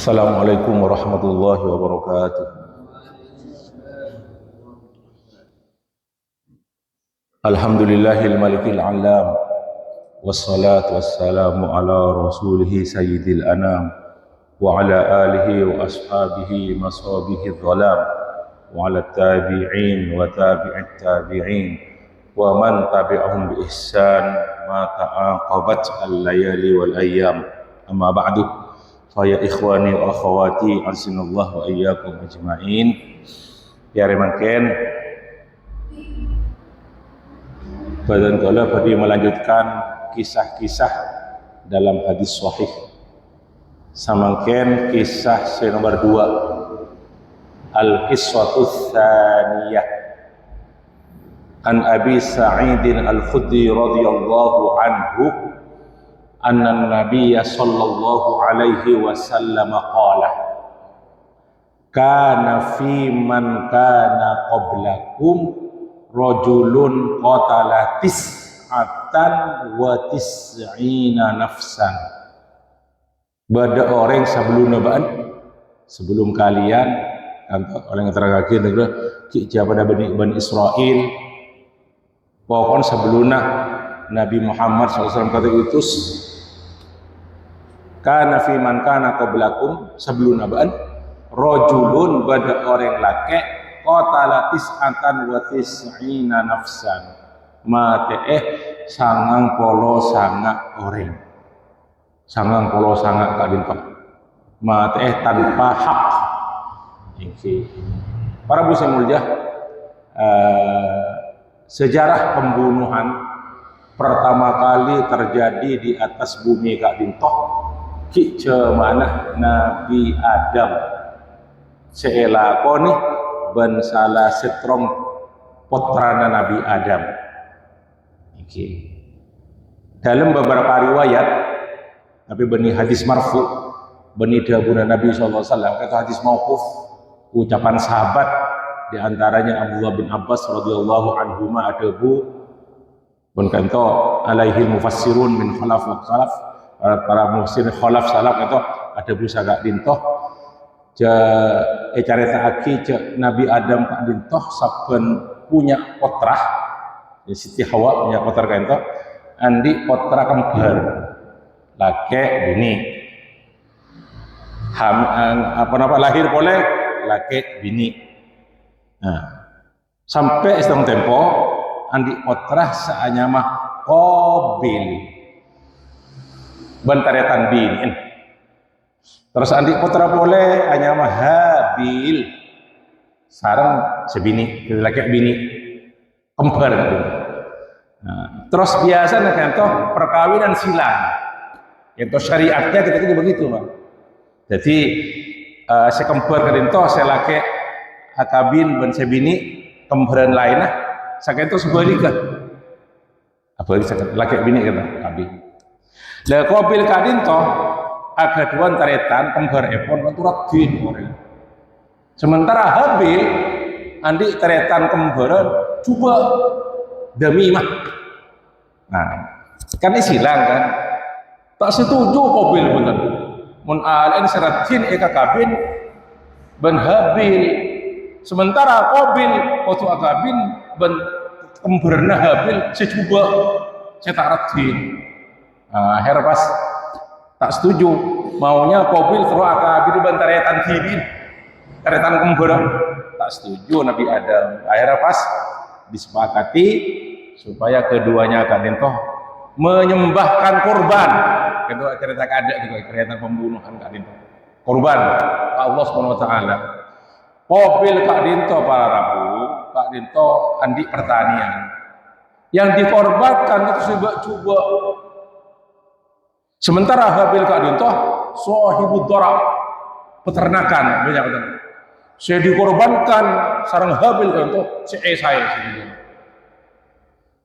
Assalamualaikum warahmatullahi wabarakatuh. Alhamdulillahil malikil alam, wassalatu wassalamu ala rasulihi sayyidil anam, wa ala alihi wa ashabihi masabihi dhalam, wa ala tabi'in wa tabi'it tabi'in, wa man tabi'ahum bi ihsan ma ta'aqabat al-layali wal ayyam. Amma ba'du, fa ya ikhwani wa akhawati azinallahu wa iyyakum ajma'in. Ya remangken badan kala badi melanjutkan kisah-kisah dalam hadis sahih. Samangken kisah nomor 2, al-qissatu tsaniyah an Abi Sa'id al-Khudri radhiyallahu anhu anna Nabiyya sallallahu alaihi wasallam qala kana fi man kana qablakum rajulun qatala tis'atan wa tis'ina nafsan. Bada orang sebelum kalian orang yang terangkan negara pada Bani Israel pokoknya sebelumnya Nabi Muhammad SAW kata utus kana fi man kana qablakum sebelum nabaan rajulun bada orang laki qatala tis'atan wa tis'ina nafsan mate sangang polo sanga orang sangang polo sanga kadintah mate tanpa hak. Para busi mulia, sejarah pembunuhan pertama kali terjadi di atas bumi Kak Dintoh ki cemana Nabi Adam seelakoni ben salah setrong putrana Nabi Adam. Dalam beberapa riwayat tapi benih hadis marfu benih dahuna Nabi SAW atau hadis mauquf ucapan sahabat diantaranya Abdullah bin Abbas radhiyallahu anhuma adabu pun kanto alaihi mufassirun min khalaf wa khalaf para mufassir khalaf salaf atau ada busa Kak Dintoh carita aki Nabi Adam Kak Dintoh saben punya potrah ya Siti Hawa punya potrah kanto andi potrah kembar laki bini lahir boleh laki bini. Nah, sampai setengah tempo andi potrah saanyamah Qabil bentaretan bini. Terus andi potrah boleh anyamah Habil sarang sebini laki bini kembar. Nah, terus biasa kanto perkawinan silang. Itu syariatnya kita begitu, Pak. Jadi sekembar kadinto selake akabin ben sebini kembaran lainnya sakento sebalika apalagi laki bini kata kabin lah Qabil kadinto agaduan taretan kembar epon aturat din orang sementara Habil andi taretan kembaran coba demi mah nah kan silang kan tak setuju Qabil bener mun alin seratin eka kabin ben Habil sementara Qabil waktu akabin ben kemberna Habil secoba cetak ratin akhir pas tak setuju maunya Qabil terus akabin ben taretan kibin taretan kemberan tak setuju Nabi Adam akhirnya pas disepakati supaya keduanya akan toh menyembahkan kurban itu cerita ada juga cerita pembunuhan Kak Dinto kurban Allah Subhanahu wa taala Qabil Kak Dinto para Rabu Kak Dinto andi pertanian yang dikorbankan itu coba sementara Habil Kak Dinto sahibud dara peternakan banyak betul saya dikorbankan sarang Habil Kak Dinto saya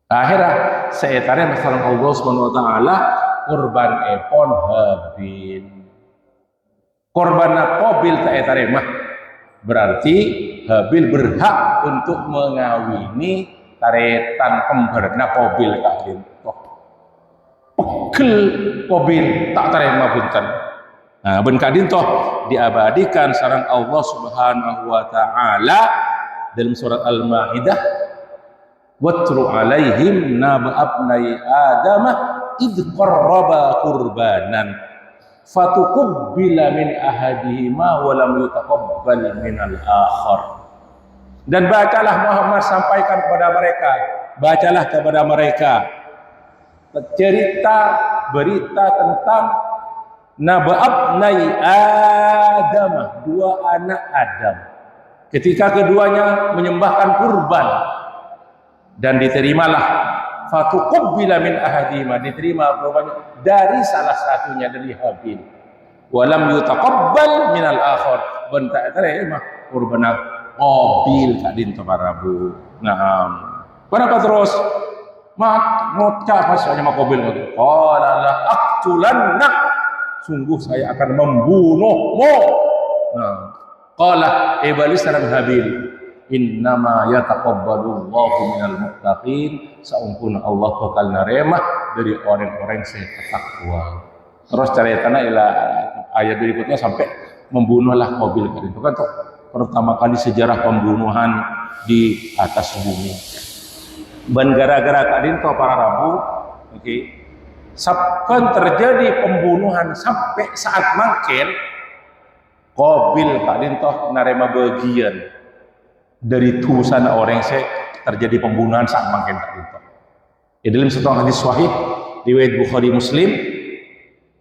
akhirnya saya tanya masalah Allah Subhanahu wa taala kurban epon Habil korban Qabil tak etaremah berarti Habil berhak untuk mengawini taretan kembarna Qabil Kak Dinto pegel Qabil tak terima bunten Nah, ben kadin toh diabadikan sareng Allah Subhanahu wa taala dalam surat Al-Maidah, watlu alaihim naba abnai adamah id qarraba qurbanan fatuqabbila min ahadihima wa lam yutaqabbal min al-akhar. Dan bacalah Muhammad, sampaikan kepada mereka, bacalah kepada mereka cerita berita tentang naba'abnai Adam, dua anak Adam, ketika keduanya menyembahkan kurban dan diterimalah fatuqabbila min ahadihima, diterima kurbannya dari salah satunya, dari Habil, walam yutaqabbal min al-akhar, bentak terima kurban Qabil kadin toparabu. Nah, kenapa terus mak ngocap pasalnya mak Qabil ngono, qala la aqtulannak, sungguh saya akan membunuhmu. Nah, qala iblis sareng Habil, innama yataqabbalu Allahu minal muttaqin, saumpun Allah bakal narema dari orang-orang yang takwa. Terus ceritanya ila ayat berikutnya sampai membunuhlah Qabil kan itu kan pertama kali sejarah pembunuhan di atas bumi. Dan gara-gara kadin to para rabu, oke. Sampai terjadi pembunuhan sampai saat mangkin Qabil kadin toh narema bagian dari tulisan orang yang terjadi pembunuhan saat mangkin kadin toh. Di dalam satu hadis sahih riwayat Bukhari Muslim,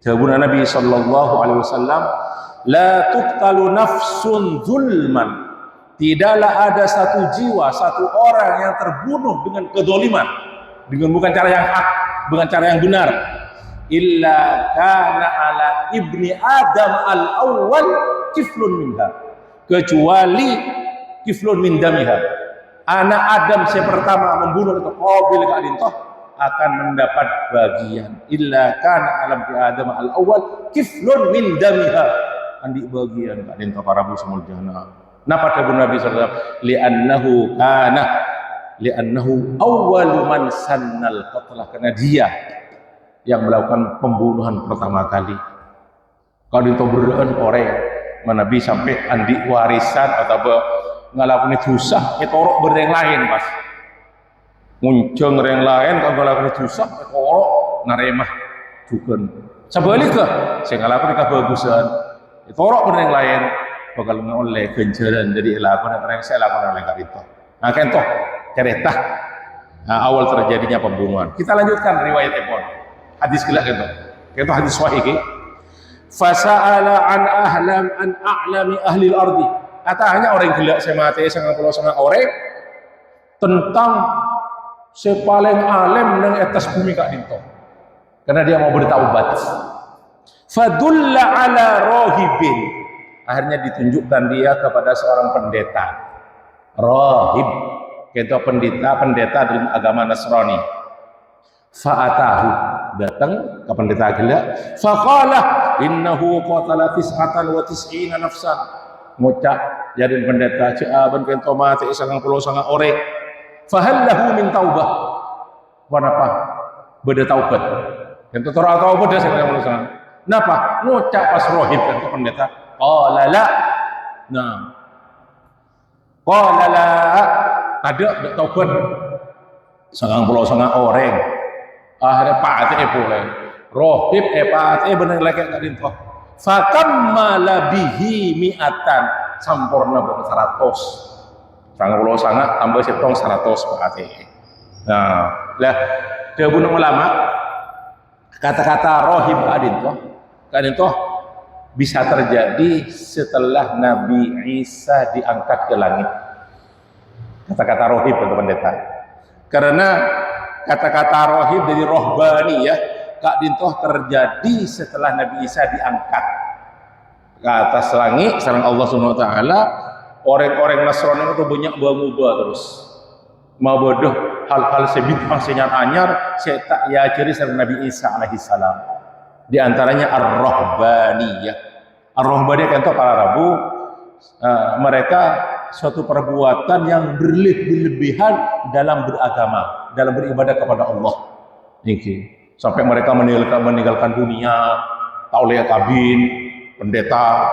jawabun Nabi sallallahu alaihi wasallam, la tuqtalu nafsun zulman, tidaklah ada satu jiwa, satu orang yang terbunuh dengan kedzaliman, dengan bukan cara yang hak, bukan cara yang benar, illa kana ala ibni Adam al-awwal kiflun minha, kecuali kiflun min damiha, anak Adam yang pertama membunuh itu Qabil kadin toh akan mendapat bagian, illa kana ala ibni Adam al-awwal kiflun min damiha, andi bagian kadin toh para bu semul jana. Napa kata Nabi sallallahu alaihi wasallam, li'annahu awwalu man sannal qatlah, karena dia yang melakukan pembunuhan pertama kali. Kalau itu berdoa orang Nabi sampai andi warisan atau ngalakuin susah etorok bereng lain pas muncung reng lain kalau ngalakuin susah etorok naremah juga sebaliknya saya ngalakuin kebagusan etorok bereng lain bakal oleh ganjaran dari lakukan apa yang saya lakukan oleh itu. Nah kan toh cerita awal terjadinya pembunuhan. Kita lanjutkan riwayat Ibn hadis gelak itu hadis sahih. Fasa'ala an a'lami ahli al-ardi, hanya orang gelak semate sangat orang tentang sepaling alim nang atas bumi kak dinto, karena dia mau bertaubat. Fadulla ala rohibin, akhirnya ditunjukkan dia kepada seorang pendeta. Rohib, itu pendeta dalam agama Nasrani. Fa'atahu, datang ke pendeta gila. Faqala innahu qatala tis'atan wa tis'ina nafsan. Ngucap jadi pendeta ciaban kento mati 99 orang. Fahallahu min taubah. Kenapa? Beda taubat. Kento tora taubat dia 99. Napa? Ngucap pas rohib kento pendeta. Qala la. Nah. Qala la. Ada taubat. 99 orang. Akhirnya pati boleh. Rohib pati bener lagi kat dinto. Fakammala bihi mi'atan, sampurna buat 100. Sangat sangat tambah setong 100 pati. Nah, lah jawabun ulama kata-kata rohib kadinto bisa terjadi setelah Nabi Isa diangkat ke langit. Kata-kata rohib untuk pendeta. Karena kata-kata rohib dari rohbani ya, Kak Dintoh terjadi setelah Nabi Isa diangkat ke atas langit sareng Allah Subhanahu wa taala. Orang-orang Nasrani itu banyak berubah terus. Mau bodoh hal-hal sebid'ah senyar anyar saya tak ya ciri sareng Nabi Isa alaihi salam. Di antaranya ar-rahbaniyah. Ar-rahbaniyah kan para rabu mereka suatu perbuatan yang berlebihan dalam beragama, dalam beribadah kepada Allah. Sampai mereka meninggalkan dunia, tak oleh kabin, pendeta,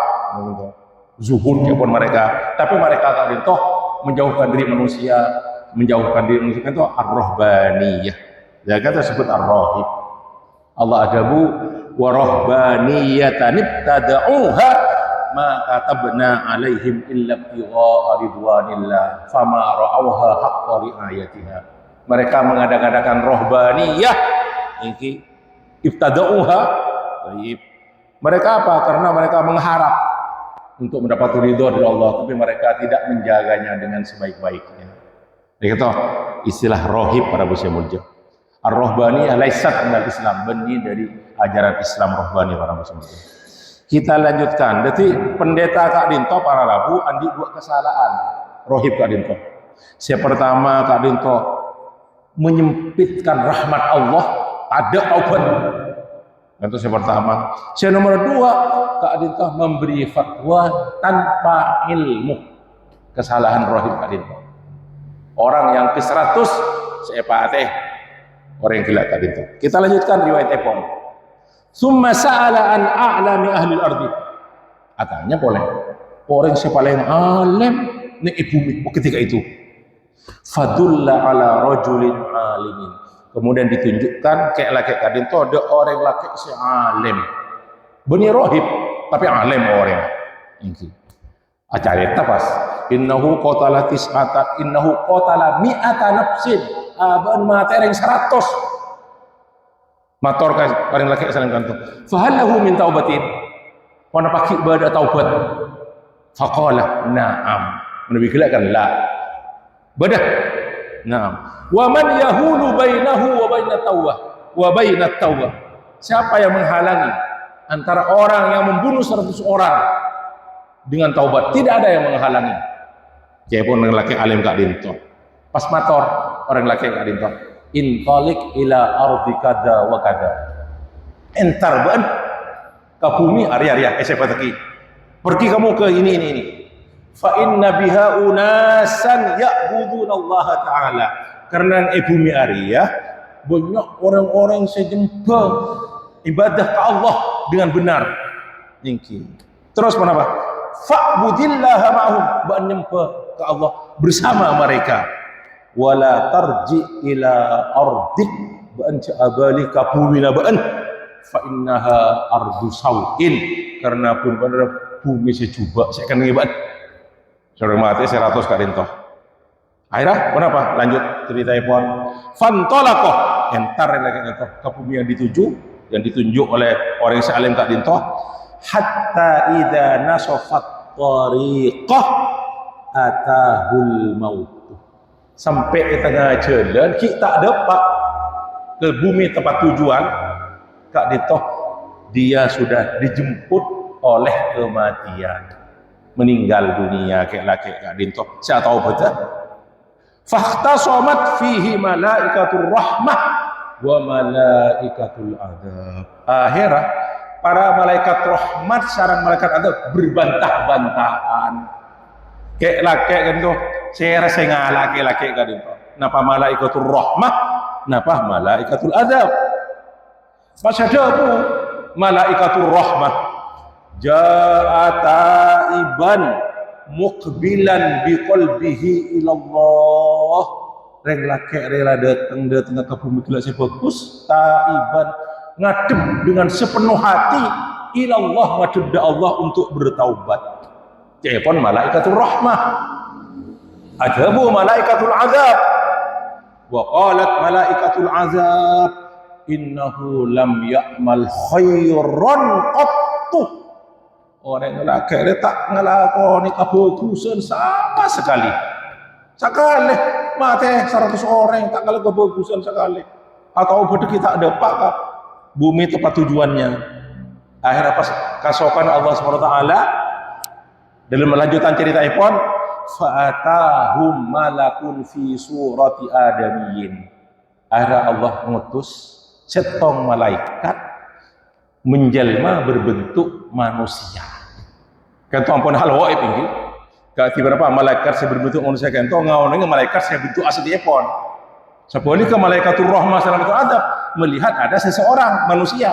zuhud pun mereka, tapi mereka tak dintoh menjauhkan diri manusia, itu ar-rahbaniyah. Jangan tersebut ar-rahib. Allah adabu wa rahbaniyatan ibtada'uha ma katabna alaihim illa ibtigha'a ridwanillah fama ra'awha haqqa ri'ayatiha. Mereka mengadakan rahbaniyah ini ibtada'uha. Mereka apa? Karena mereka mengharap untuk mendapat ridho dari Allah, tapi mereka tidak menjaganya dengan sebaik-baiknya. Itu istilah rohib pada musim muljam. Ar-rahbaniyah laisat minal Islam, benih dari ajaran Islam rohbani para musim muljam. Kita lanjutkan. Jadi pendeta Kak Dinto para labu andi dua kesalahan rohib Kak Dinto. Yang pertama Kak Dinto menyempitkan rahmat Allah, ada taubat. Itu yang pertama. Yang nomor dua, Kak Dinto memberi fatwa tanpa ilmu. Kesalahan rohib Kak Dinto. Orang yang ke-100 sepateh orang yang gila Kak Dinto. Kita lanjutkan riwayat Epon. Summa sa'ala an a'lami ahli al-ardi. Katanya boleh. Orang yang paling alim ni bumi ketika itu. Fadulla ala rajulin alimin. Kemudian ditunjukkan kayak laki Kak Dinto ada orang laki si alim. Beni rohib tapi alim orang. Ini. Acara tapas. Innahu qatala tis'ata innahu qatala mi'ata nafsin. Aban mati ring 100. Mator ka paring laki salam kanto. Fa hal lahu min taubatin? Wana paki bada taubat. Faqala na'am. Nabi kala kan la. Bada. Na'am. Wa man yahulu bainahu wa bainat tawbah wa bainat tawbah. Siapa yang menghalangi antara orang yang membunuh 100 orang dengan taubat? Tidak ada yang menghalangi. Dia pun laki alim Kak Dinto. Pas mator orang laki Kak Dinto. Intalik ila ardi kada wa kada. Entar ban ke bumi area sepataki. Pergi kamu ke ini. Fa inna biha unasan ya'buduna Allah taala. Karena bumi area banyak orang-orang sejempel ibadah ke Allah dengan benar. Ningki. Terus kenapa? Fa'budillaha ma'hum, nyembah ke Allah bersama mereka. Wala tarji ila ardik ba'an ja'abalika buwina ba'an fa innaha ardu sawin. Karena pun pada bumi sejuba saya akan ngibat. Saudara mati 100 Kak Dinto. Akhirnya kenapa? Lanjut cerita pon. Fantolaqah entar lagi ke bumi yang ditunjuk oleh orang yang salim Kak Dinto. Hatta idza nasafat tariqah atahul maut. Sampai di tengah jalan kita dapat ke bumi tempat tujuan Kak Dinto, dia sudah dijemput oleh kematian, meninggal dunia kayak laki Kak Dinto. Saya tahu betul. Fahtasamat fihi malaikatur rahmah wa malaikatul adab. Akhirnya para malaikat rahmat sareng malaikat adab berbantah-bantahan. Kayak laki Kak Dinto, saya rasa ngalaki laki Kak Dinto. Napa malaikatul rahmah, napa malaikatul adab. Masyadabu malaikatul rahmah ja'ataiban muqbilan biqalbihi ilallah. Reng laki rela datang ke bumi gila saya bagus taiban ngadep dengan sepenuh hati ilallah ngadep da Allah untuk bertaubat. Cepon malaikatul rahmah. Ajabu malaikatul azab. Wa qalat malaikatul azab innahu lam ya'mal khairan qattu. Orang laki tak ngelakoni kebagusan sama sekali. Sekali mati 100 orang tak kalau kebagusan sekali. Atau bodoh kita ada pak bumi tempat tujuannya. Akhirnya pas kasokan Allah SWT dalam melanjutan cerita ipon fa'atahum malakun fi surati adamiyin. Akhirnya Allah mengutus setong malaikat menjelma berbentuk manusia. Kanto ampun hal waib ini. Kati berapa malaikat saya berbentuk manusia kanto ngaonnya malaikat saya bentuk asli ipon. Sebalik ke malaikatur rahmah salamatul adab melihat ada seseorang manusia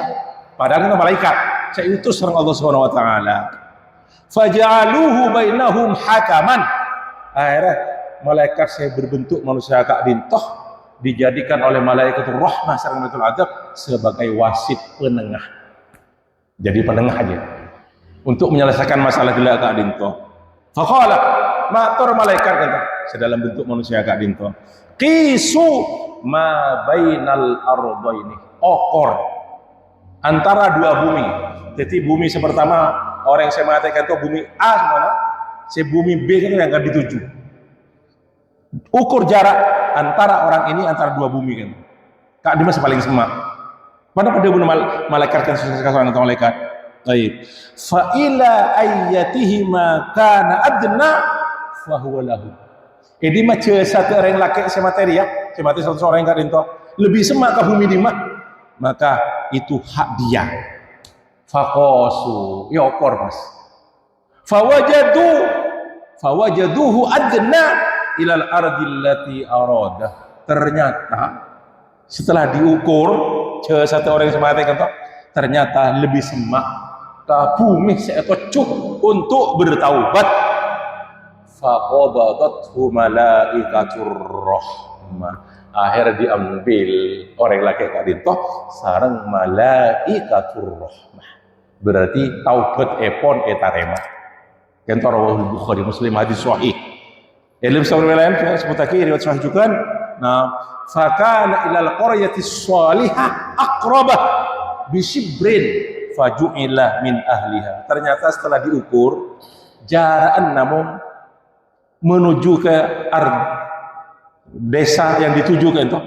padahal itu malaikat. saya utus sareng Allah Subhanahu wa taala. Faja'aluhu bainahum hakaman. Akhirnya malaikat saya berbentuk manusia kak dintoh dijadikan oleh malaikat rahmah sareng malaikat adab sebagai wasit penengah. Jadi penengah aja untuk menyelesaikan masalah di kak dintoh. Faqala matur malaikat kata sedalam bentuk manusia kak dintoh. Qisu ma bainal ardaini. Okor antara dua bumi. Jadi bumi pertama orang yang saya mengatakan itu bumi A mana? Si bumi B itu yang akan dituju. Ukur jarak antara orang ini antara dua bumi kan. Kak dia masih paling semak. Mana pada bumi malaikat kan susah seorang atau malaikat. Baik. Fa ila ayyatihi ma kana adna fa huwa lahu. Jadi macam satu orang laki semateri ya, semateri satu orang yang kadin lebih semak ke bumi di maka itu hak dia. Faqasu ya okor mas. Fawajaduhu adna ilal ardillati arada. Ternyata setelah diukur satu orang yang semateri kan ternyata lebih semak ke bumi seekocuk untuk bertaubat. Faqabadathu malaikatur rahmah. Akhirnya diambil orang laki kadin toh sareng malaikatur rahmah. Berarti taubat epon etarema. Kan rawahul Bukhari Muslim hadis sahih. Dalam sahih lain sebut lagi riwayat sahih juga. Nah, fakana ilal qaryati shalihah aqrabah bisibrin faju'ila min ahliha. Ternyata setelah diukur jarak namun menuju ke desa yang dituju itu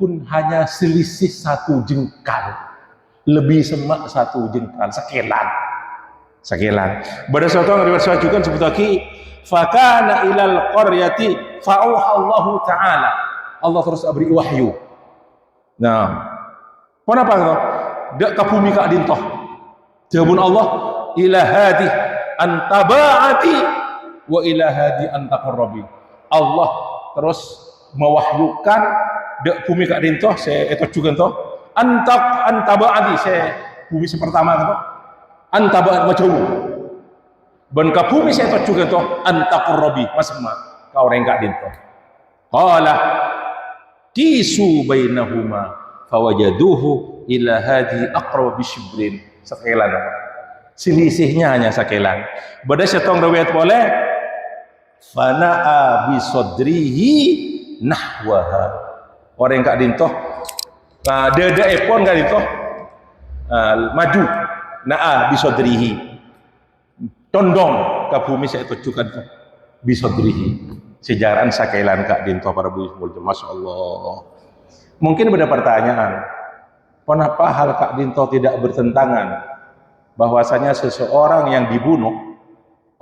pun hanya selisih satu jengkal, lebih semak satu jengkal, sekelan. Pada suatu riwayat saya juga sebut lagi fakana ilal qaryati fa'auha Allah taala. Allah terus beri wahyu. Nah, kenapa itu? Dak ke bumi kak dintoh. Jawabun Allah ila hadi antaba'ati wa ila hadi antaqarrabi. Allah terus mewahyukan dek bumi kak dintoh saya itu juga toh antaba'ati saya bumi pertama toh antaba'at macam ban ka bumi saya itu juga toh antaqarrabi masma kau orang kak dintoh qala qisu bainahuma fawajaduhu ila hadi aqrab bishibrin sekelan selisihnya hanya sekelan. Bada setong riwayat boleh fana'a bi sadrihi nahwaha. Orang kak dintoh dada epon kak dintoh maju na'a bi sadrihi tondong ke bumi saya tujukan bi sadrihi sejaran sakelan kak dintoh para bumi mulya masyaallah. Mungkin ada pertanyaan, kenapa hal kak dintoh tidak bertentangan bahwasanya seseorang yang dibunuh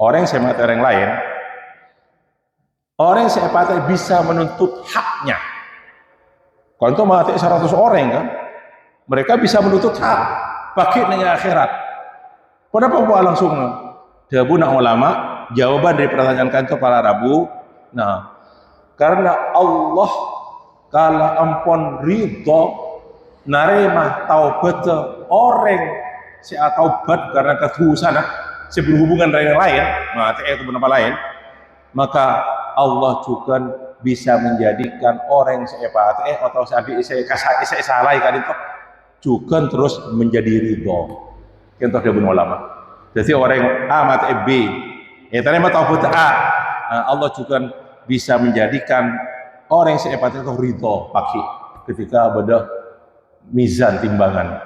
orang yang saya mati orang lain, orang yang saya mati bisa menuntut haknya. Kalau itu mati 100 orang kan, mereka bisa menuntut hak bagi dengan akhirat. Kenapa buat langsung? Jawabnya ulama, jawaban dari pertanyaan kantor para Rabu. Nah, karena Allah kala ampun ridho narema taubat orang si taubat karena ketusan sebelum hubungan dengan lain, mati itu benar lain, maka Allah juga bisa menjadikan orang seepat atau saya salah kan itu juga terus menjadi ridho. Contoh dia ulama. Jadi orang A mati B, terima taubat A, Allah juga bisa menjadikan orang seepat itu ridho pakai ketika beda mizan timbangan.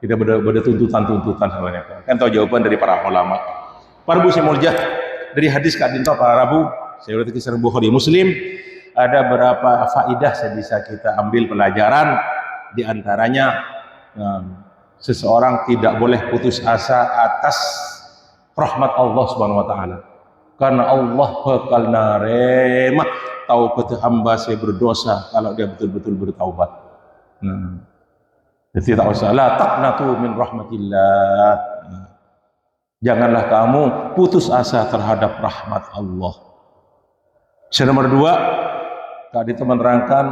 Tidak ada tuntutan sebenarnya. Kan tahu jawaban dari para ulama. Para bu semulja dari hadis kak dinto para rabu, saya udah kisah Bukhari Muslim, ada beberapa faidah saya bisa kita ambil pelajaran. Di antaranya seseorang tidak boleh putus asa atas rahmat Allah Subhanahu wa taala. Karena Allah bakal narema taubat hamba saya berdosa kalau dia betul-betul bertaubat. Jadi tak usah la taqnatu min rahmatillah. Janganlah kamu putus asa terhadap rahmat Allah. Yang nomor 2, tadi teman menerangkan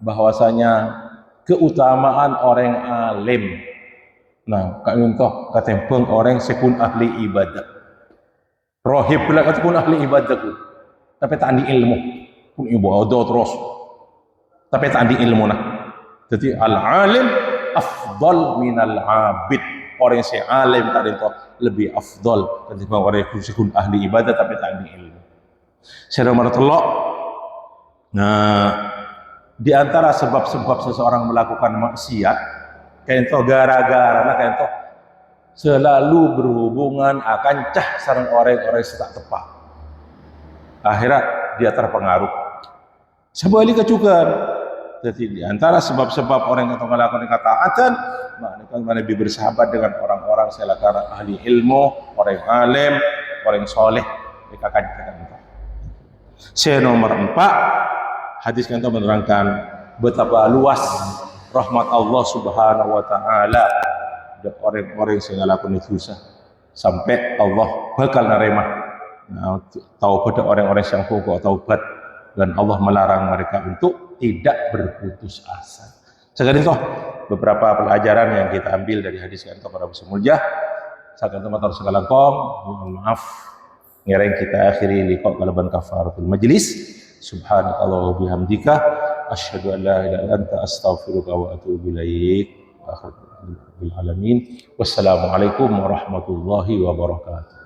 bahwasanya keutamaan orang alim Nah, kak contoh kata bang orang sekun ahli ibadah. Rohib pula kata kun ahli ibadah ku. Tapi tak ada ilmu. Pun ibadah terus. Tapi tak ada ilmu nah. Jadi al-alim afdal minal abid. Orang yang si alim tadi itu lebih afdal ketimbang orang yang sekun ahli ibadah tapi tak ada ilmu. Saya nomor telok. Nah, di antara sebab-sebab seseorang melakukan maksiat, kayak itu gara-gara, nah kayak itu selalu berhubungan akan cah sarang orang-orang yang tak tepat. Akhirnya dia terpengaruh. Sebaliknya juga, jadi di antara sebab-sebab orang yang melakukan ketaatan, mana lebih bersahabat dengan orang-orang selakar ahli ilmu, orang yang alim, orang yang soleh, mereka akan kita. Saya nomor 4, hadis kan menerangkan betapa luas rahmat Allah Subhanahu wa taala dan orang-orang yang ngelakuin dosa sampai Allah bakal nerima. Nah, taubat orang-orang yang kok taubat dan Allah melarang mereka untuk tidak berputus asa. Sekarang itu beberapa pelajaran yang kita ambil dari hadis kan para mulia. Sakan teman terus kalangkong, mohon maaf. Ngereng kita akhiri liqa kalaban kafaratul majlis. Subhanakallah wa bihamdika asyhadu an la ilaha illa anta astaghfiruka wa atubu ilaik. Wa akhiru alamin. Wassalamualaikum warahmatullahi wabarakatuh.